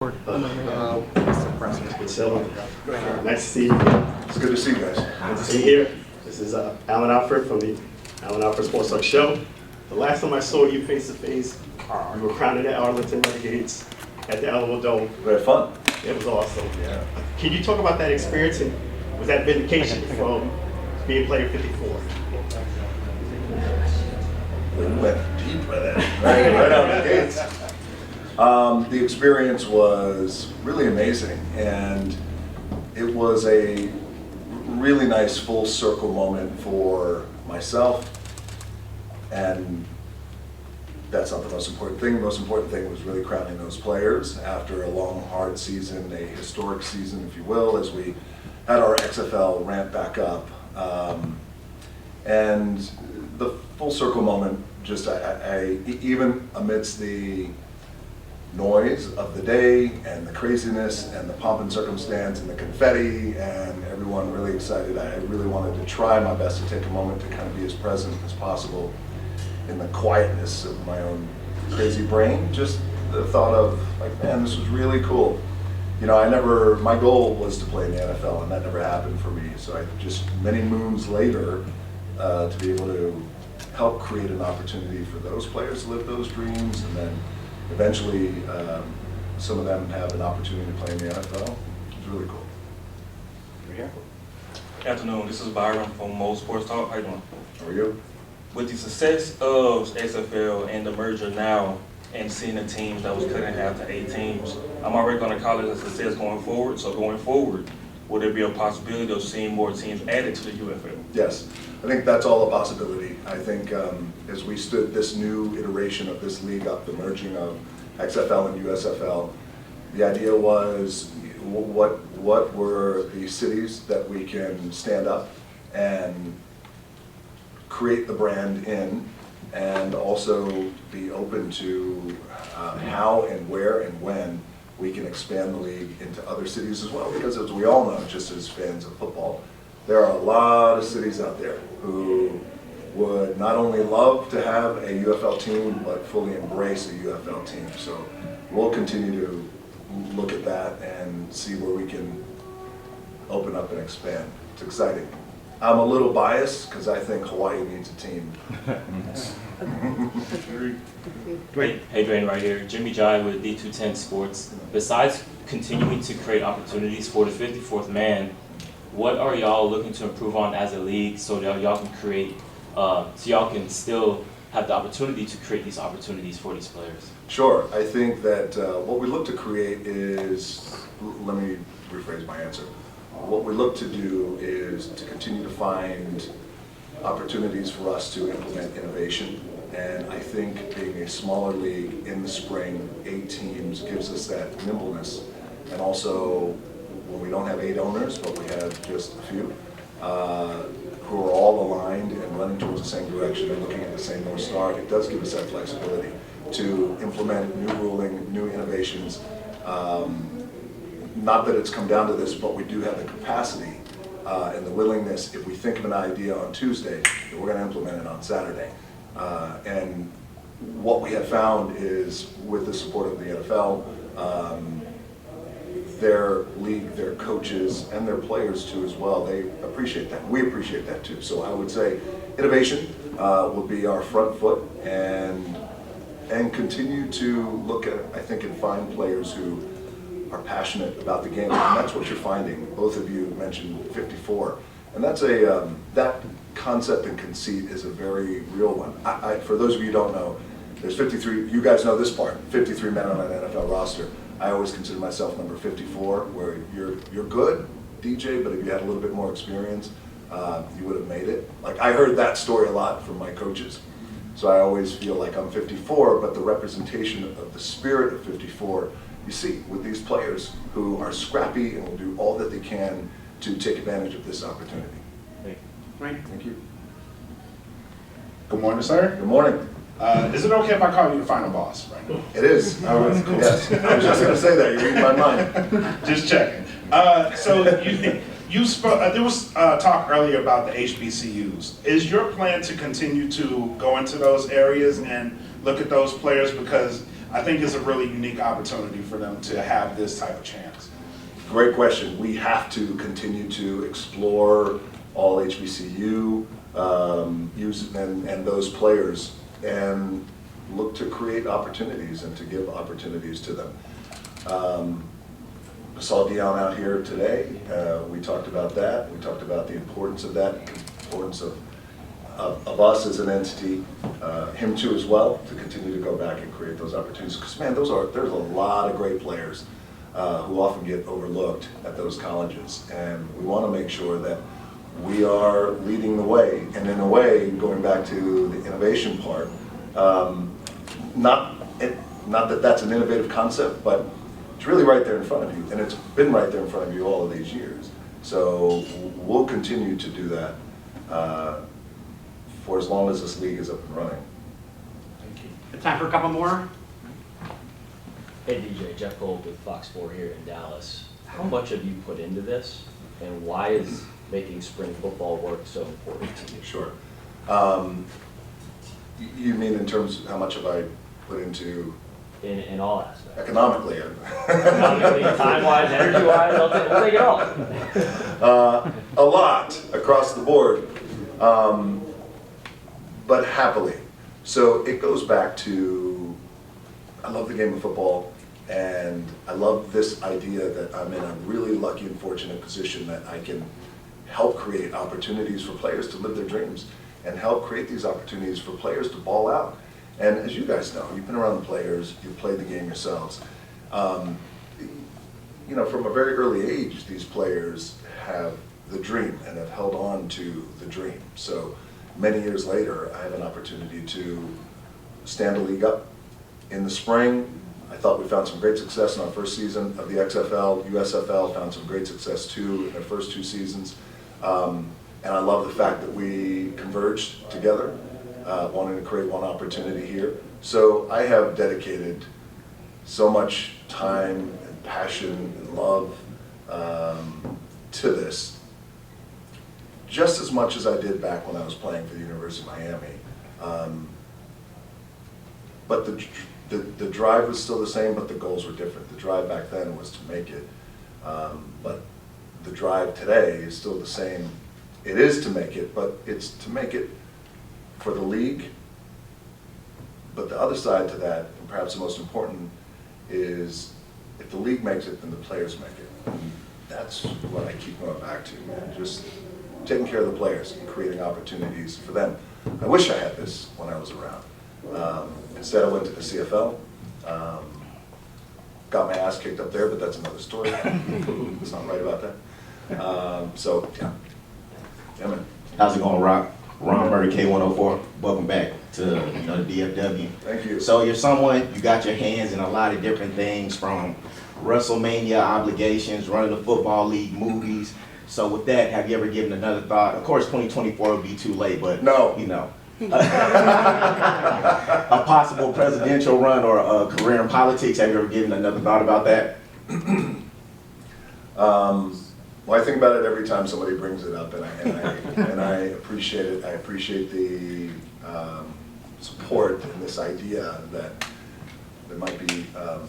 Nice to see you. It's good to see you guys. Good to see you here. This is Alan Alfred from the Alan Alfred Sports Talk Show. The last time I saw you face to face, you were crowned at Arlington Renegades at the Alamo Dome. We had fun. It was awesome. Yeah. Can you talk about that experience and was that vindication from being player 54? We went deep with it. Right out of the gates. The experience was really amazing, and it was a really nice full circle moment for myself, and that's not the most important thing. The most important thing was really crowning those players after a long, hard season, a historic season, if you will, as we had our XFL ramp back up. And the full circle moment, just even amidst the noise of the day and the craziness and the pomp and circumstance and the confetti and everyone really excited, I really wanted to try my best to take a moment to kind of be as present as possible in the quietness of my own crazy brain. Just the thought of like, man, this was really cool. You know, my goal was to play in the NFL, and that never happened for me. So I just, many moons later, to be able to help create an opportunity for those players to live those dreams, and then eventually some of them have an opportunity to play in the NFL. It's really cool. Good afternoon, this is Byron from Mo Sports Talk. How you doing? How are you? With the success of XFL and the merger now, and seeing the teams that was cut in half to 8 teams, I'm already going to call it a success going forward. So going forward, will there be a possibility of seeing more teams added to the UFL? Yes, I think that's all a possibility. I think as we stood this new iteration of this league up, the merging of XFL and USFL, the idea was what were the cities that we can stand up and create the brand in, and also be open to how and where and when we can expand the league into other cities as well. Because as we all know, just as fans of football, there are a lot of cities out there who would not only love to have a UFL team, but fully embrace a UFL team. So we'll continue to look at that and see where we can open up and expand. It's exciting. I'm a little biased because I think Hawaii needs a team. Dwayne. Hey, Dwayne, right here. Jimmy Jai with D210 Sports. Besides continuing to create opportunities for the 54th man, what are y'all looking to improve on as a league so that y'all can create, so y'all can still have the opportunity to create these opportunities for these players? Sure. I think that what we look to create is, let me rephrase my answer. What we look to do is to continue to find opportunities for us to implement innovation. And I think being a smaller league in the spring, 8 teams, gives us that nimbleness. And also, when we don't have 8 owners, but we have just a few, who are all aligned and running towards the same direction and looking at the same North Star, it does give us that flexibility to implement new ruling, new innovations. Not that it's come down to this, but we do have the capacity and the willingness, if we think of an idea on Tuesday, that we're going to implement it on Saturday. And what we have found is, with the support of the NFL, their league, their coaches, and their players too as well, they appreciate that. We appreciate that too. So I would say innovation will be our front foot, and continue to look at, I think, and find players who are passionate about the game. And that's what you're finding. Both of you mentioned 54. And that's that concept and conceit is a very real one. For those of you who don't know, there's 53, you guys know this part, 53 men on an NFL roster. I always consider myself number 54, where you're good, DJ, but if you had a little bit more experience, you would have made it. Like, I heard that story a lot from my coaches. So I always feel like I'm 54, but the representation of the spirit of 54, you see with these players who are scrappy and will do all that they can to take advantage of this opportunity. Thank you. Good morning, sir. Good morning. Is it okay if I call you the final boss right now? It is. Yes. I was just going to say that. You're reading my mind. Just checking. So you spoke. There was talk earlier about the HBCUs. Is your plan to continue to go into those areas and look at those players? Because I think it's a really unique opportunity for them to have this type of chance. Great question. We have to continue to explore all HBCU use and those players and look to create opportunities and to give opportunities to them. I saw Dion out here today. We talked about that. We talked about the importance of that, importance of us as an entity, him too as well, to continue to go back and create those opportunities. Because man, there's a lot of great players who often get overlooked at those colleges, and we want to make sure that we are leading the way. And in a way, going back to the innovation part, not that that's an innovative concept, but it's really right there in front of you, and it's been right there in front of you all of these years. So we'll continue to do that for as long as this league is up and running. Thank you. Time for a couple more. Hey DJ, Jeff Gold with Fox 4 here in Dallas. How much have you put into this, and why is making spring football work so important to you? Sure. You mean in terms of how much have I put into In all aspects. economically? Economically, time-wise, energy-wise, we'll take it all. A lot across the board, but happily. So it goes back to, I love the game of football, and I love this idea that I'm in a really lucky and fortunate position that I can help create opportunities for players to live their dreams and help create these opportunities for players to ball out. And as you guys know, you've been around the players, you've played the game yourselves. You know, from a very early age, these players have the dream and have held on to the dream. So many years later, I have an opportunity to stand a league up. In the spring, I thought we found some great success in our first season of the XFL. USFL found some great success too in their first 2 seasons. And I love the fact that we converged together, wanting to create one opportunity here. So I have dedicated so much time and passion and love to this, just as much as I did back when I was playing for the University of Miami. But the drive was still the same, but the goals were different. The drive back then was to make it, but the drive today is still the same. It is to make it, but it's to make it for the league. But the other side to that, and perhaps the most important, is if the league makes it, then the players make it. And that's what I keep going back to, man. Just taking care of the players and creating opportunities for them. I wish I had this when I was around. Instead, I went to the CFL. Got my ass kicked up there, but that's another story. It's not right about that. So, yeah. Yeah, man. How's it going, Rock? Ron Murray, K104. Welcome back to the DFW. Thank you. So you're someone, you got your hands in a lot of different things, from WrestleMania obligations, running the football league, movies. So with that, have you ever given another thought? Of course, 2024 would be too late, but No. you know, a possible presidential run or a career in politics. Have you ever given another thought about that? Well, I think about it every time somebody brings it up, and I appreciate it. I appreciate the support and this idea that there might be a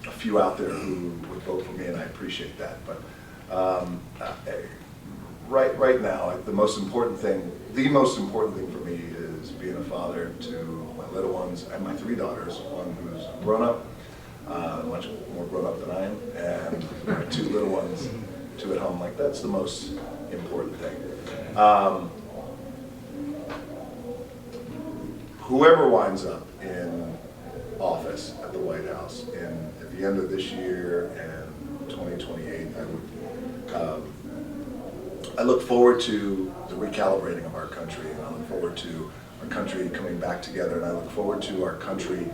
few out there who would vote for me, and I appreciate that. But right now, the most important thing for me is being a father to my little ones and my 3 daughters. One who's grown up, much more grown up than I am, and my 2 little ones. 2 at home. Like, that's the most important thing. Whoever winds up in office at the White House at the end of this year and 2028, I look forward to the recalibrating of our country, and I look forward to our country coming back together, and I look forward to our country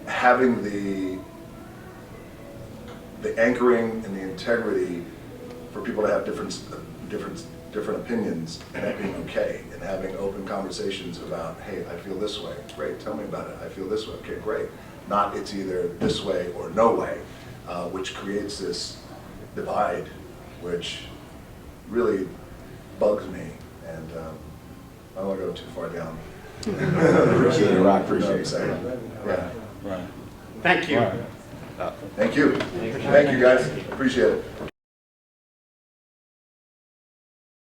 having the anchoring and the integrity for people to have different opinions, and that being okay, and having open conversations about, hey, I feel this way, great, tell me about it, I feel this way, okay, great. Not it's either this way or no way, which creates this divide, which really bugs me. And I don't want to go too far down. Appreciate it, Rock. Appreciate it. Yeah. Right. Thank you. Thank you. Thank you, guys. Appreciate it.